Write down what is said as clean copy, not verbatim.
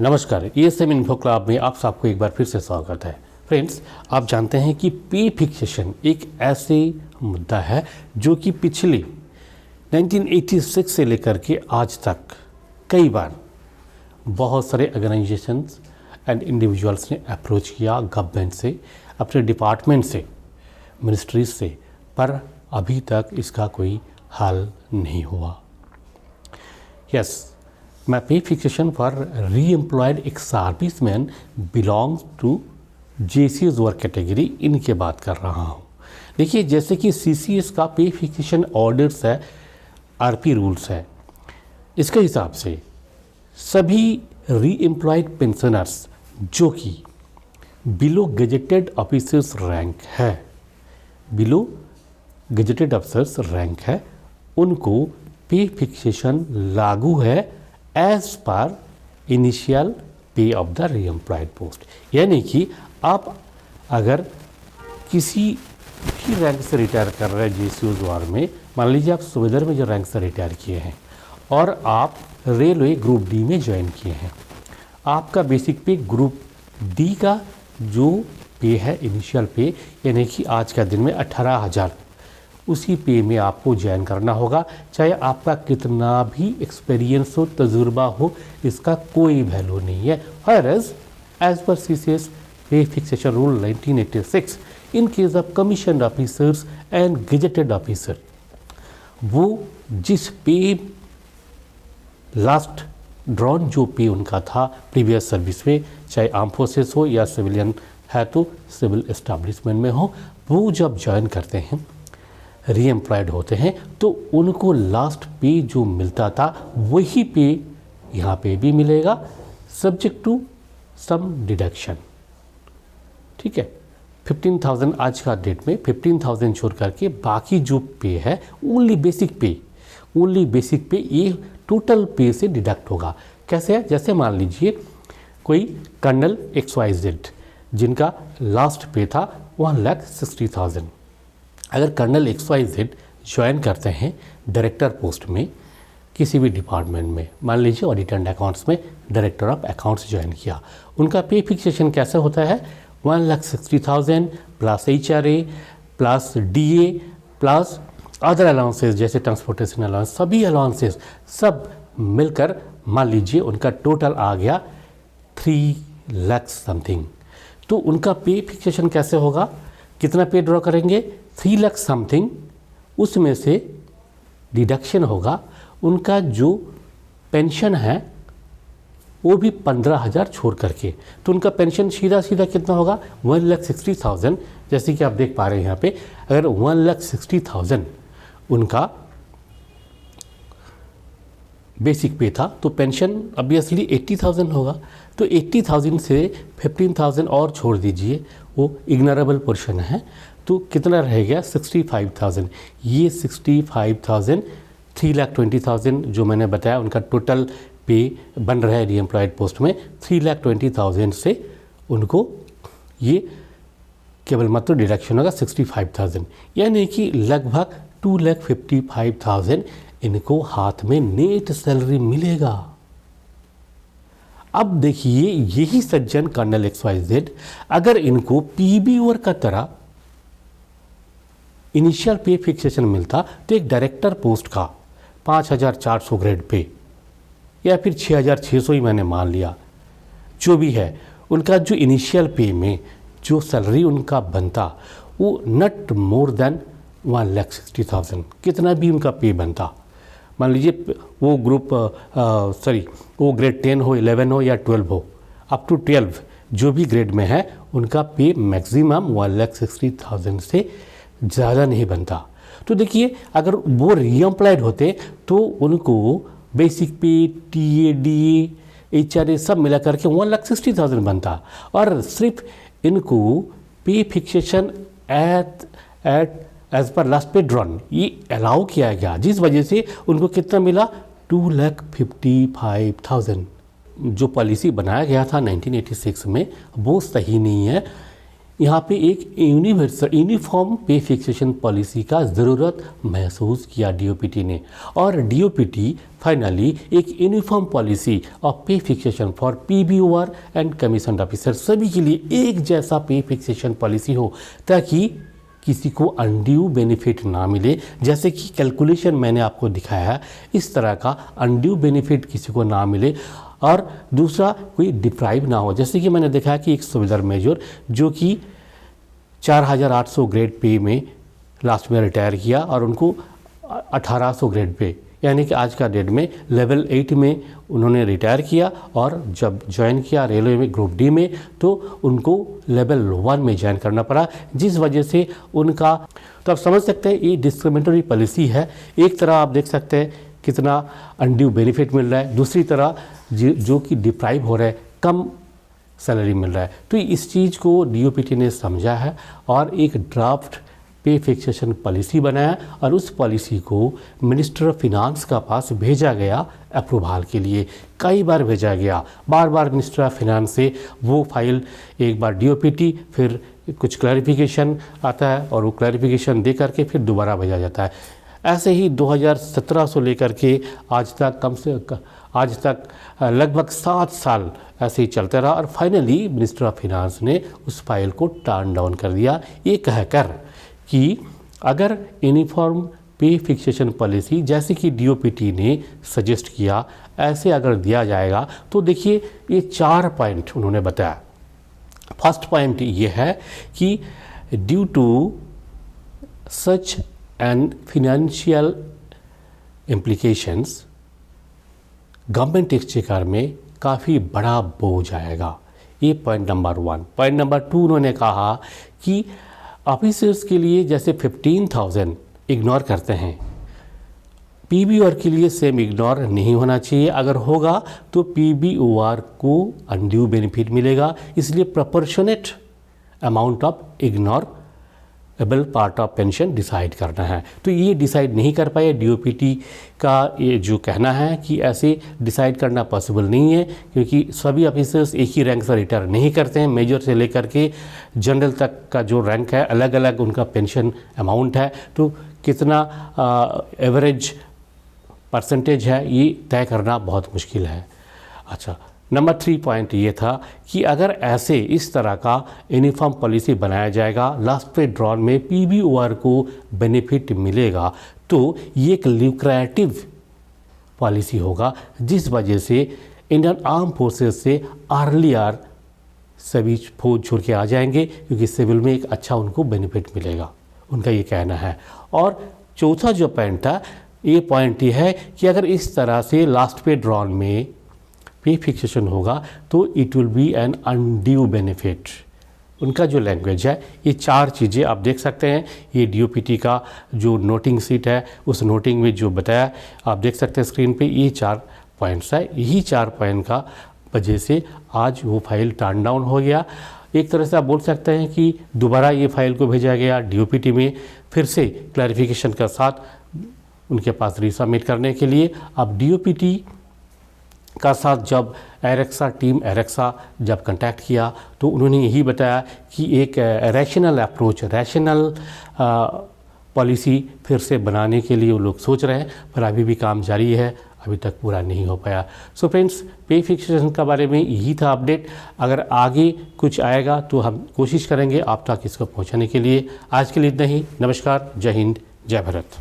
नमस्कार, ESM info club में आप सबको एक बार फिर से स्वागत है। फ्रेंड्स, आप जानते हैं कि पे फिक्सेशन एक ऐसे मुद्दा है जो कि पिछले 1986 से लेकर के आज तक कई बार बहुत सारे ऑर्गेनाइजेशंस एंड इंडिविजुअल्स ने अप्रोच किया गवर्नमेंट से, अपने डिपार्टमेंट से, मिनिस्ट्रीज से, पर अभी तक इसका कोई हल नहीं हुआ। यस, मैं पे फिक्सेशन फॉर री-एम्प्लॉयड एक serviceman belongs to JCS work category, इनके बात कर रहा हूँ। देखिए, जैसे कि CCS का पे फिक्सेशन ऑर्डर्स है, RP रूल्स है, इसके हिसाब से सभी री-एम्प्लॉयड पेंशनर्स जो कि बिलो गजेटेड ऑफिसर्स रैंक है, बिलो गजेटेड ऑफिसर्स रैंक है, उनको पे फिक्सेशन लागू है एज पर इनिशियल पे ऑफ द री-एम्प्लॉयड पोस्ट। यानी कि आप अगर किसी भी रैंक से रिटायर कर रहे हैं JCS वार में, मान लीजिए आप सुबेदार में जो रैंक से रिटायर किए हैं और आप रेलवे ग्रुप D में ज्वाइन किए हैं, आपका बेसिक पे ग्रुप D का जो पे है, इनिशियल पे, यानी कि आज का दिन में 18,000, उसी पे में आपको ज्वाइन करना होगा। चाहे आपका कितना भी एक्सपीरियंस हो, तजुर्बा हो, इसका कोई वैल्यू नहीं है। As per CCS pay fixation rule 1986, in case of commission officers and gazetted officer, वो जिस पे लास्ट ड्रॉन जो पे उनका था प्रीवियस सर्विस में, चाहे आर्म फोर्सेस हो या सिविलियन है तो सिविल एस्टैब्लिशमेंट में हो, वो जब ज्वाइन करते हैं, री-एम्प्लॉयड होते हैं, तो उनको लास्ट पे जो मिलता था वही पे यहाँ पे भी मिलेगा, सब्जेक्ट टू सम डिडक्शन। ठीक है, 15,000 आज का डेट में 15,000 छोड़ करके बाकी जो पे है ओनली बेसिक पे ये टोटल पे से डिडक्ट होगा। कैसे है? जैसे मान लीजिए कोई कर्नल XYZ जिनका लास्ट पे था 1,60,000, अगर कर्नल XYZ ज्वाइन करते हैं डायरेक्टर पोस्ट में किसी भी डिपार्टमेंट में, मान लीजिए ऑडिट एंड अकाउंट्स में डायरेक्टर ऑफ अकाउंट्स ज्वाइन किया, उनका पे फिक्सेशन कैसे होता है? 1,60,000 plus HRA plus DA plus other allowances जैसे ट्रांसपोर्टेशन अलाउंस, सभी अलाउंसेस सब मिलकर मान लीजिए उनका टोटल आ गया 3 लाख समथिंग। तो उनका पे फिक्सेशन कैसे होगा? कितना पे ड्रॉ करेंगे? 3 लाख समथिंग, उसमें से डिडक्शन होगा उनका जो पेंशन है वो भी 15,000 छोड़ करके, तो उनका पेंशन सीधा कितना होगा? 1,60,000। जैसे कि आप देख पा रहे हैं यहाँ पे, अगर 1,60,000 उनका बेसिक पे था तो पेंशन ऑब्वियसली 80,000 होगा। तो 80,000 से 15,000 और छोड़ दीजिए, वो इग्नोरेबल पोर्शन है, तो कितना रह गया? 65,000। ये 65,000 3,20,000 जो मैंने बताया उनका टोटल पे बन रहा है री-एम्प्लॉयड पोस्ट में, 3,20,000 से उनको ये केवल मात्र डिडक्शन होगा 65,000, यानी कि लगभग 2,55,000 इनको हाथ में नेट सैलरी मिलेगा। अब देखिए, यही सज्जन कर्नल XYZ अगर इनको PB वर्क का तरह इनिशियल पे फिक्सेशन मिलता तो एक डायरेक्टर पोस्ट का 5,400 ग्रेड पे या फिर 6,600 ही मैंने मान लिया, जो भी है उनका जो इनिशियल पे में जो सैलरी उनका बनता वो नॉट मोर देन 1,60,000, कितना भी उनका पे बनता। मान लीजिए वो वो ग्रेड 10 हो, 11 हो या 12 हो, अप टू 12 जो भी ग्रेड में है उनका पे मैक्सिमम 1,60,000 से ज़्यादा नहीं बनता। तो देखिए, अगर वो री-एम्प्लॉयड होते तो उनको बेसिक पे, TA, DA, HRA सब मिला करके 1,60,000 बनता, और सिर्फ इनको pay fixation as per last pay drawn ये अलाउ किया गया, जिस वजह से उनको कितना मिला? 2,55,000। जो पॉलिसी बनाया गया था 1986 में वो सही नहीं है। यहाँ पे एक यूनिफॉर्म पे फिक्सेशन पॉलिसी का ज़रूरत महसूस किया डीओपीटी ने, और डीओपीटी फाइनली एक uniform policy of pay fixation for PBOR and commission officer, सभी के लिए एक जैसा पे फिक्सेशन पॉलिसी हो ताकि किसी को अनड्यू बेनिफिट ना मिले। जैसे कि कैलकुलेशन मैंने आपको दिखाया है, इस तरह का अनड्यू बेनिफिट किसी को ना मिले, और दूसरा कोई डिप्राइव ना हो। जैसे कि मैंने देखा है कि एक सूबेदार मेजर जो कि 4800 ग्रेड पे में लास्ट में रिटायर किया और उनको 1800 ग्रेड पे, यानी कि आज का डेट में लेवल 8 में उन्होंने रिटायर किया, और जब ज्वाइन किया रेलवे में ग्रुप डी में तो उनको लेवल 1 में ज्वाइन करना पड़ा, जिस वजह से उनका, तो आप समझ सकते हैं ये डिस्क्रिमिनेटरी पॉलिसी है। एक तरह आप देख सकते हैं कितना अनड्यू बेनिफिट मिल रहा है, दूसरी तरह जो कि डिप्राइव हो रहा है, कम सैलरी मिल रहा है। तो इस चीज़ को डीओपीटी ने समझा है और एक ड्राफ्ट पे फिक्सेशन पॉलिसी बनाया, और उस पॉलिसी को मिनिस्टर ऑफ फिनांस का पास भेजा गया अप्रूवल के लिए। कई बार भेजा गया, बार बार मिनिस्टर ऑफ फिनांस से वो फाइल, एक बार डीओपीटी, फिर कुछ क्लैरिफिकेशन आता है और वो क्लैरिफिकेशन दे करके फिर दोबारा भेजा जाता है। ऐसे ही 2017 से लेकर के आज तक लगभग 7 साल ऐसे ही चलते रहा, और फाइनली मिनिस्टर ऑफ फिनांस ने उस फाइल को टर्न डाउन कर दिया, ये कहकर कि अगर यूनिफॉर्म पे फिक्सेशन पॉलिसी जैसे कि डीओपीटी ने सजेस्ट किया ऐसे अगर दिया जाएगा तो देखिए ये 4 पॉइंट उन्होंने बताया। फर्स्ट पॉइंट ये है कि due to such and financial implications government exchequer में काफ़ी बड़ा बोझ आएगा। ये पॉइंट नंबर 1। पॉइंट नंबर 2 उन्होंने कहा कि ऑफिसर्स के लिए जैसे 15,000 इग्नोर करते हैं, पीबीओआर के लिए सेम इग्नोर नहीं होना चाहिए। अगर होगा तो पीबीओआर को अनड्यू बेनिफिट मिलेगा, इसलिए proportionate amount of ignorable part of pension decide करना है। तो ये डिसाइड नहीं कर पाए। डीओपीटी का ये जो कहना है कि ऐसे डिसाइड करना पॉसिबल नहीं है, क्योंकि सभी ऑफिसर्स एक ही रैंक से रिटायर नहीं करते हैं। मेजर से लेकर के जनरल तक का जो रैंक है अलग अलग उनका पेंशन अमाउंट है, तो कितना एवरेज परसेंटेज है ये तय करना बहुत मुश्किल है। अच्छा, नंबर 3 पॉइंट ये था कि अगर ऐसे इस तरह का यूनिफॉर्म पॉलिसी बनाया जाएगा, लास्ट पे ड्रॉन में पीबीओआर को बेनिफिट मिलेगा, तो ये एक ल्यूक्रेटिव पॉलिसी होगा, जिस वजह से इंडियन आर्म फोर्सेस से अर्लियर सभी फौज छोड़ के आ जाएंगे, क्योंकि सिविल में एक अच्छा उनको बेनिफिट मिलेगा, उनका ये कहना है। और चौथा जो पॉइंट था, ये पॉइंट ये है कि अगर इस तरह से लास्ट पे ड्रॉन में पे फिक्सेशन होगा तो it will be an undue benefit. उनका जो लैंग्वेज है, ये 4 चीज़ें आप देख सकते हैं। ये डीओपीटी का जो नोटिंग सीट है उस नोटिंग में जो बताया आप देख सकते हैं स्क्रीन पे, ये 4 पॉइंट्स है। यही 4 पॉइंट का वजह से आज वो फाइल टर्न डाउन हो गया। एक तरह से आप बोल सकते हैं कि दोबारा ये फाइल को भेजा गया डीओपीटी में, फिर से क्लैरिफिकेशन के साथ उनके पास रीसबमिट करने के लिए। अब डीओपीटी का साथ जब टीम एरेक्सा जब कांटेक्ट किया तो उन्होंने यही बताया कि एक रैशनल अप्रोच, रैशनल पॉलिसी फिर से बनाने के लिए वो लोग सोच रहे हैं, पर अभी भी काम जारी है, अभी तक पूरा नहीं हो पाया। सो फ्रेंड्स, पे फिक्सेशन के बारे में यही था अपडेट। अगर आगे कुछ आएगा तो हम कोशिश करेंगे आप तक इसको पहुंचाने के लिए। आज के लिए इतना ही। नमस्कार, जय हिंद, जय भारत।